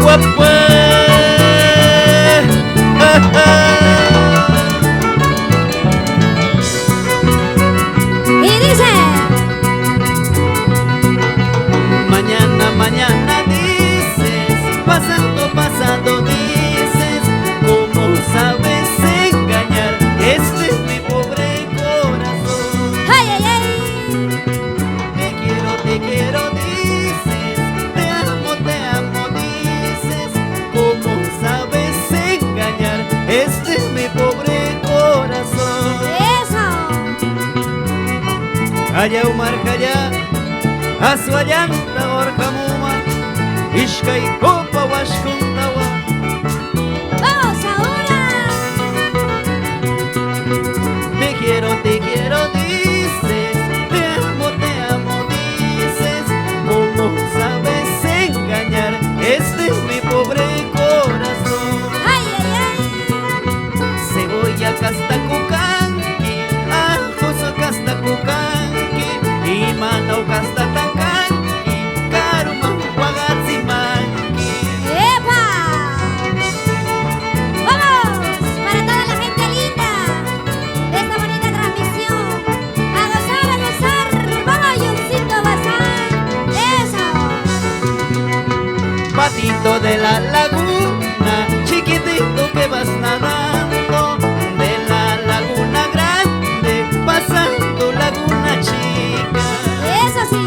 guapa. Y dice: mañana, mañana dices, pasando, pasando dices, ¿cómo sabes engañar? Este es mi pobre corazón. ¡Ay, ay, ay! Te quiero, dices, te amo, dices, ¿cómo sabes engañar? Este es mi pobre corazón. ¡Eso! Allá umarkaya, aswallanta orkamuma, ishkay copa washkuntawa. ¡Vamos ahora! Te quiero, dices, te amo, dices, ¿cómo sabes engañar? Este es mi pobre corazón. ¡Ay, ay, ay! Cebolla casta kukanki, ajo casta kukanki, y mano casta tankanki, karuma wagatsimanki. ¡Epa! ¡Vamos! Para toda la gente linda de esta bonita transmisión. A gozar, a gozar. ¡Vamos, Yuncito Bazán! ¡Eso! Patito de la laguna, chiquitito que vas nadando, de la laguna grande, pasando laguna chica. ¡Eso sí!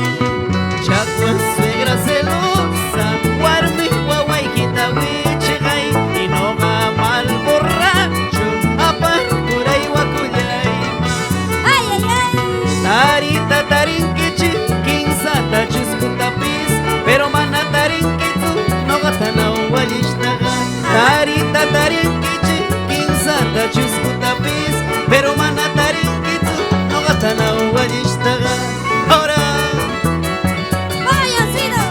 Chacua suegra celosa, guarmi guaguayquita wichigay, y no gama al borracho, aparcura y guacuyay. ¡Ay, ay, ay! Tarita tarinkichi, kinsata chuskutapis, pero mana tarinkitu, no gatana uwalishtaga. Tarita tarinkichi, kinsata chuskutapis, pero mana tarinkitu, no gatana uwalishtaga. Ahora ¡Vamos, Yuncito!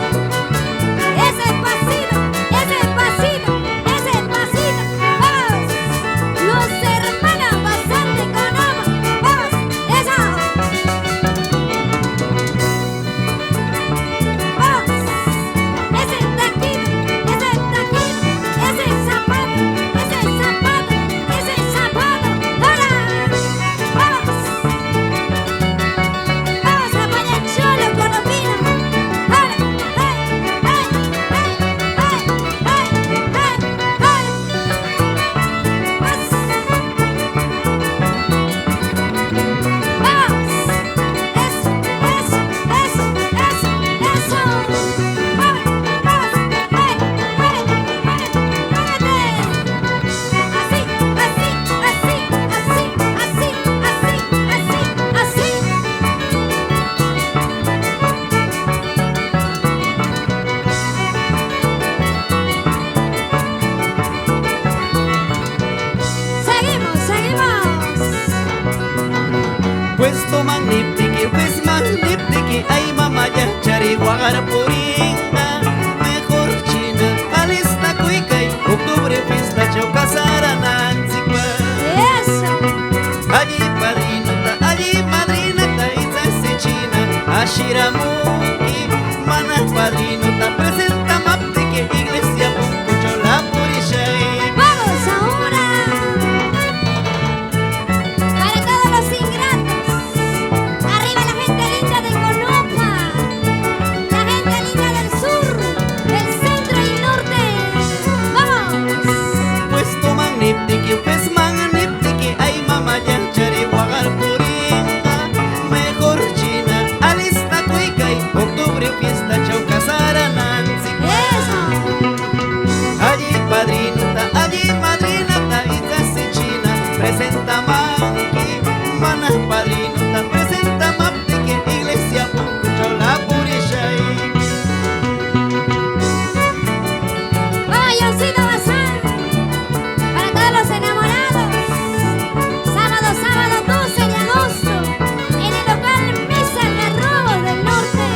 ¡Ese pasito! ¡Ese pasito! ¡Ese pasito! ¡Vamos! Los hermanos bastante con amor. ¡Vamos! ¡Eso! ¡Vamos! ¡Ese taquito! ¡Ese taquito! ¡Ese zapato! ¡Ese zapato! ¡Ese zapato! ¡Ahora! ¡Vamos! ¡Vamos a poner cholo con opina! ¡Ahora! ¡Hey! ¡Hey! ¡Hey! ¡Hey! ¡Hey! ¡Hey! ¡Hey! ¡Vamos! ¡Vamos! ¡Eso! ¡Eso! ¡Eso! ¡Eso! ¡Eso! ¡Vamos! ¡Vamos! ¡Hey! ¡Hey! ¡Hey! ¡Así! ¡Así! ¡Así! ¡Así! ¡Así! ¡Así! ¡Así! ¡Seguimos! ¡Seguimos! pues toman niptiki, pues magniptiki, ay mamaya, chari guagar puringa, mejor china, alista cuicay, octubre fiesta chocasara nanzikwa. ¡Eso! Allí padrinota, allí madrinota, y china, ashiramuki, mana padrinota, presenta maptiki, iglesia puncucho la purishay. ¡Vamos ahora! Para todos los ingratos. Arriba la gente linda de Conupa. La gente linda del sur, del centro y norte. ¡Vamos! Pues toman niptiki, pues magniptiki, ay mamaya, chari guagar puringa, mejor china, alista cuicay, octubre fiesta chaucasara nanzi. ¡Eso! Allí padrinota, allí madrinota, y casi china, presenta manqui, mana padrinota, presenta maptiki, iglesia puncucho la purishay. ¡Vamos, Yoncito Bazán! Para todos los enamorados. Sábado 12 de agosto. En el local Mesa Garrobos del Norte.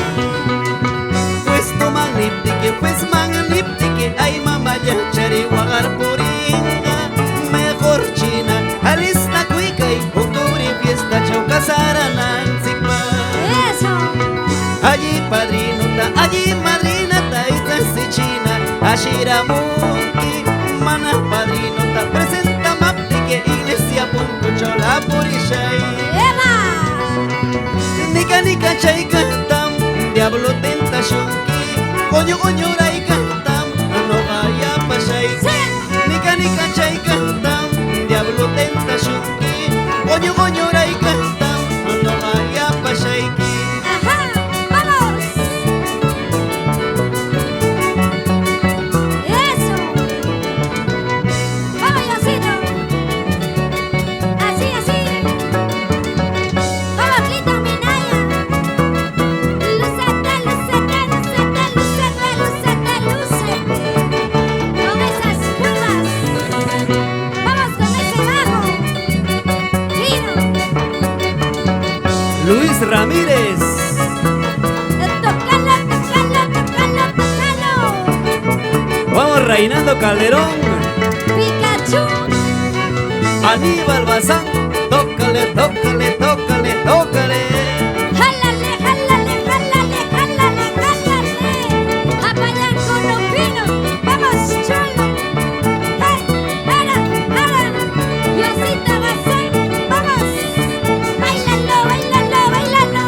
Pues toman niptiki, pues magniptiki, ay mamaya, chari guagar puringa, mejor china, alista cuicay, octubre fiesta chaucasara nanzikpa. ¡Eso! Allí padrinota, allí madrinata, y casi china, ashira chay cantam, diablo tentationki, coño coño ray cantam, no vaya pasay. Nica chay cantam, diablo tentationki, coño coño ray cantam, no vaya pasay. Ajá, vamos. Eso. Vamos, Diosito. Así, así. Vamos, Clito Minaya. Lúcete, lúcete, lúcete, lúcete, lúcete, lúcete. Con esas curvas. Vamos con ese bajo. Fino. Luis Ramírez, Tócalo, tócalo, tócalo, tócalo. vamos Reinaldo Calderón, Pikachu. Aníbal Bazán, tócale, tócale, tócale, tócale. Jálale, jálale, jálale, jálale, jálale. Apayan con los pinos. Vamos, cholo. Hey, para, para. Diosito Bazán. Vamos. Bailalo, bailalo, bailalo.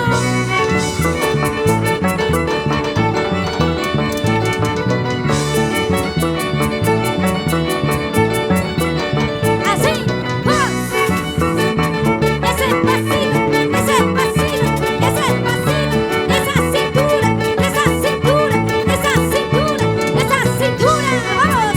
Así, vamos. Ese pasito, ese pasito, ese pasito, esa cintura, esa cintura, esa cintura, esa cintura. Vamos.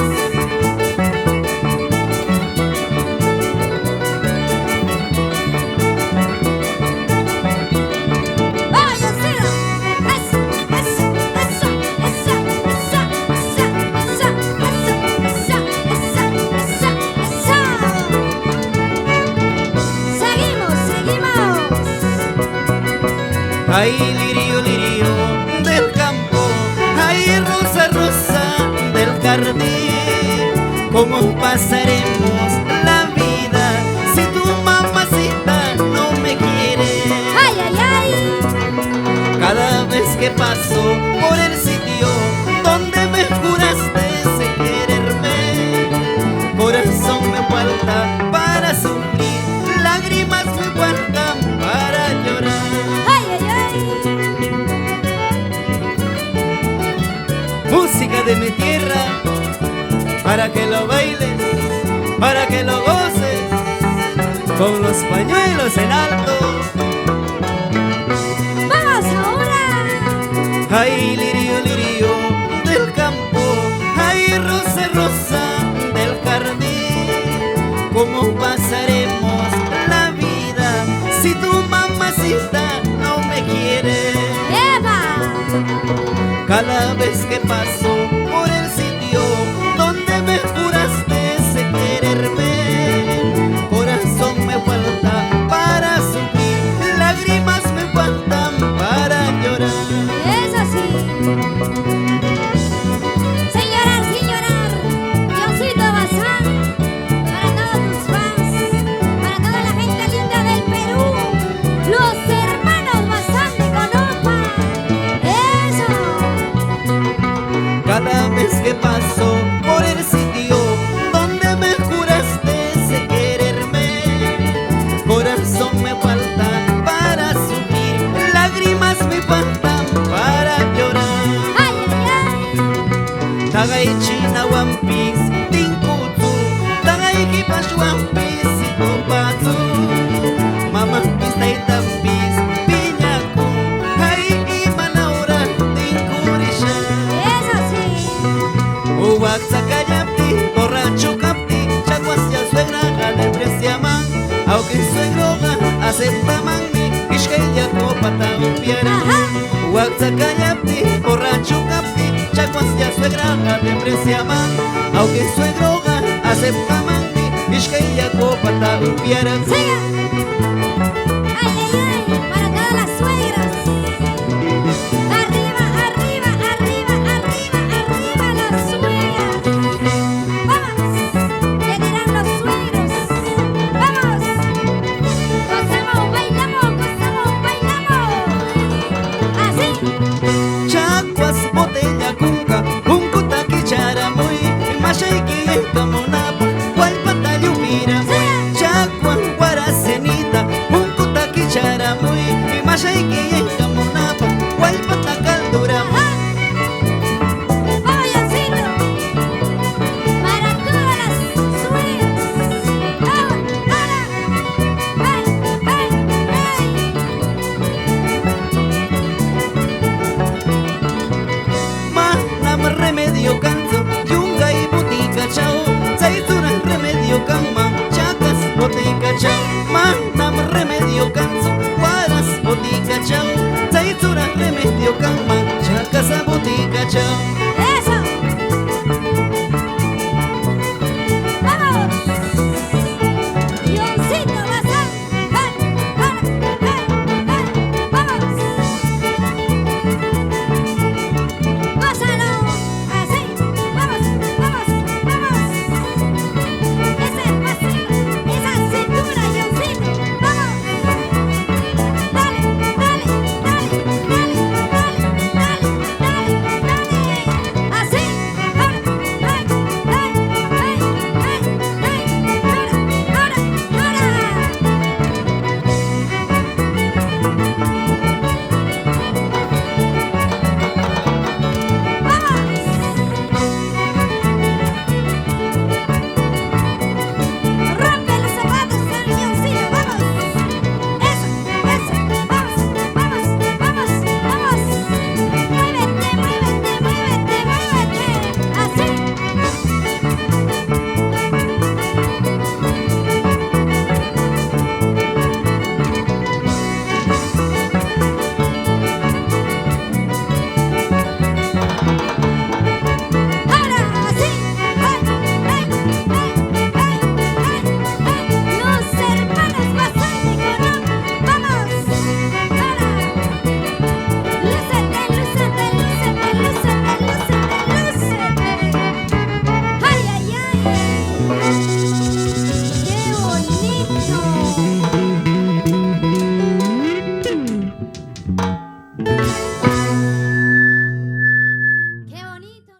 Vamos, Diosito. Eso, eso, eso, eso, eso, eso, eso, eso, eso, eso. Seguimos, seguimos. Ay, lirio, lirio del campo, ay, rosa, rosa del jardín. ¿Cómo pasaremos la vida si tu mamacita no me quiere? Ay, ay, ay. Cada vez que paso por el sitio donde me juraste quererme, corazón me falta para sufrir, lágrimas me faltan para llorar. Ay, ay, ay. Música de mi tierra, para que lo bailes, para que lo goces, con los pañuelos en alto. Vamos ahora. Ay, lirio, lirio del campo, ay, rosa, rosa del jardín. ¿Cómo pasaremos la vida si tu mamacita no me quiere? Eva. Cada vez que paso por el sitio donde me juraste quererme, corazón me falta para sufrir, lágrimas me faltan para llorar. Es así. Sin llorar, sin llorar. Diosito Bazán. Para todos tus fans. Para toda la gente linda del Perú. Los hermanos Bazán de Conopa. Eso. Cada vez que paso por el sitio donde me juraste quererme, corazón me falta para sufrir, lágrimas me faltan para llorar. Ay, ay, ay. Tagay China One Piece, Tinkutsu, Tagay Kipash One Piece, Topatsu, Mama Pista y Tapis, Piñaku, Ay y Manaura, Tinkurisha. Es así. Uwak Sakayapti, borracho Capti, Chaguas ya suegra, le preciaman, aunque suegro acepta mangni, Ishkaya Kopata Upiara. Ajá. Uwak Sakayapti, borracho Capti, Chaguas ya suegra, le preciaman, aunque suegro acepta mangni, Ishkaya Kopata Upiara. Siga.